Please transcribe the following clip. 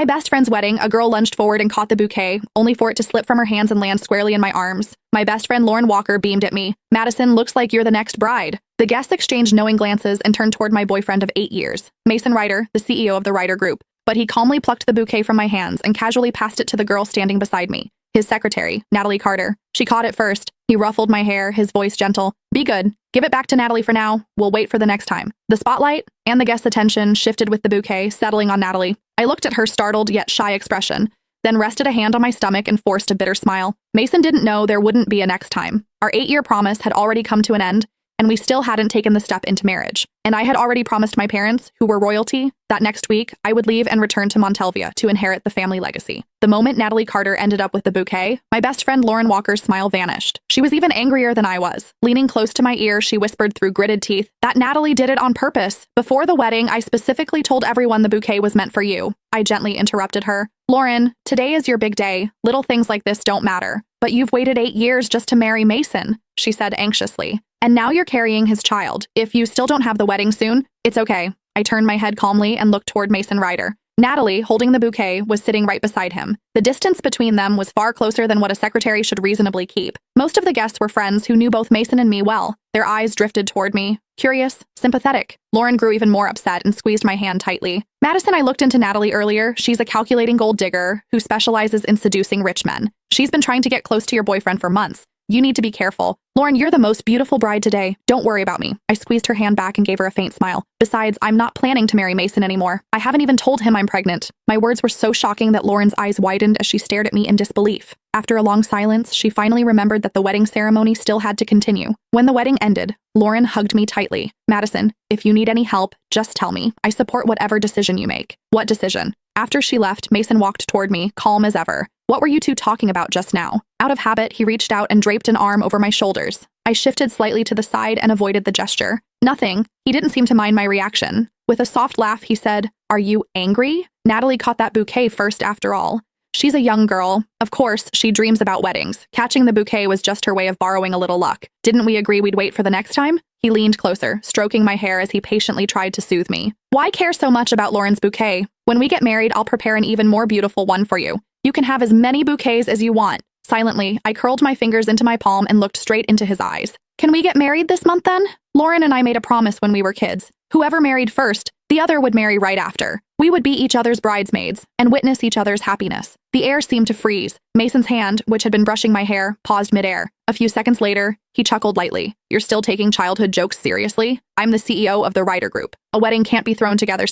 my best friend's wedding, a girl lunged forward and caught the bouquet, only for it to slip from her hands and land squarely in my arms. My best friend Lauren Walker beamed at me. "Madison, looks like you're the next bride." The guests exchanged knowing glances and turned toward my boyfriend of 8 years, Mason Ryder, the CEO of the Ryder Group. But he calmly plucked the bouquet from my hands and casually passed it to the girl standing beside me, his secretary, Natalie Carter. She caught it first. He ruffled my hair, his voice gentle. "Be good. Give it back to Natalie for now. We'll wait for the next time." The spotlight and the guest's attention shifted with the bouquet, settling on Natalie. I looked at her startled yet shy expression, then rested a hand on my stomach and forced a bitter smile. Mason didn't know there wouldn't be a next time. Our 8-year promise had already come to an end, and we still hadn't taken the step into marriage. And I had already promised my parents, who were royalty, that next week I would leave and return to Montalvia to inherit the family legacy. The moment Natalie Carter ended up with the bouquet, my best friend Lauren Walker's smile vanished. She was even angrier than I was. Leaning close to my ear, she whispered through gritted teeth, "That Natalie did it on purpose. Before the wedding, I specifically told everyone the bouquet was meant for you." I gently interrupted her. "Lauren, today is your big day. Little things like this don't matter. But you've waited 8 years just to marry Mason," she said anxiously. "And now you're carrying his child. If you still don't have the wedding soon, it's okay." I turned my head calmly and looked toward Mason Ryder. Natalie, holding the bouquet, was sitting right beside him. The distance between them was far closer than what a secretary should reasonably keep. Most of the guests were friends who knew both Mason and me well. Their eyes drifted toward me, curious, sympathetic. Lauren grew even more upset and squeezed my hand tightly. "Madison, I looked into Natalie earlier. She's a calculating gold digger who specializes in seducing rich men. She's been trying to get close to your boyfriend for months. You need to be careful. Lauren, you're the most beautiful bride today. Don't worry about me." I squeezed her hand back and gave her a faint smile. "Besides, I'm not planning to marry Mason anymore. I haven't even told him I'm pregnant." My words were so shocking that Lauren's eyes widened as she stared at me in disbelief. After a long silence, she finally remembered that the wedding ceremony still had to continue. When the wedding ended, Lauren hugged me tightly. "Madison, if you need any help, just tell me. I support whatever decision you make." "What decision?" After she left, Mason walked toward me, calm as ever. "What were you two talking about just now?" Out of habit, he reached out and draped an arm over my shoulders. I shifted slightly to the side and avoided the gesture. "Nothing." He didn't seem to mind my reaction. With a soft laugh, he said, "Are you angry? Natalie caught that bouquet first after all. She's a young girl. Of course, she dreams about weddings. Catching the bouquet was just her way of borrowing a little luck. Didn't we agree we'd wait for the next time?" He leaned closer, stroking my hair as he patiently tried to soothe me. "Why care so much about Lauren's bouquet? When we get married, I'll prepare an even more beautiful one for you. You can have as many bouquets as you want." Silently, I curled my fingers into my palm and looked straight into his eyes. "Can we get married this month then?" Lauren and I made a promise when we were kids. Whoever married first, the other would marry right after. We would be each other's bridesmaids and witness each other's happiness. The air seemed to freeze. Mason's hand, which had been brushing my hair, paused midair. A few seconds later, he chuckled lightly. "You're still taking childhood jokes seriously? I'm the CEO of the Ryder Group. A wedding can't be thrown together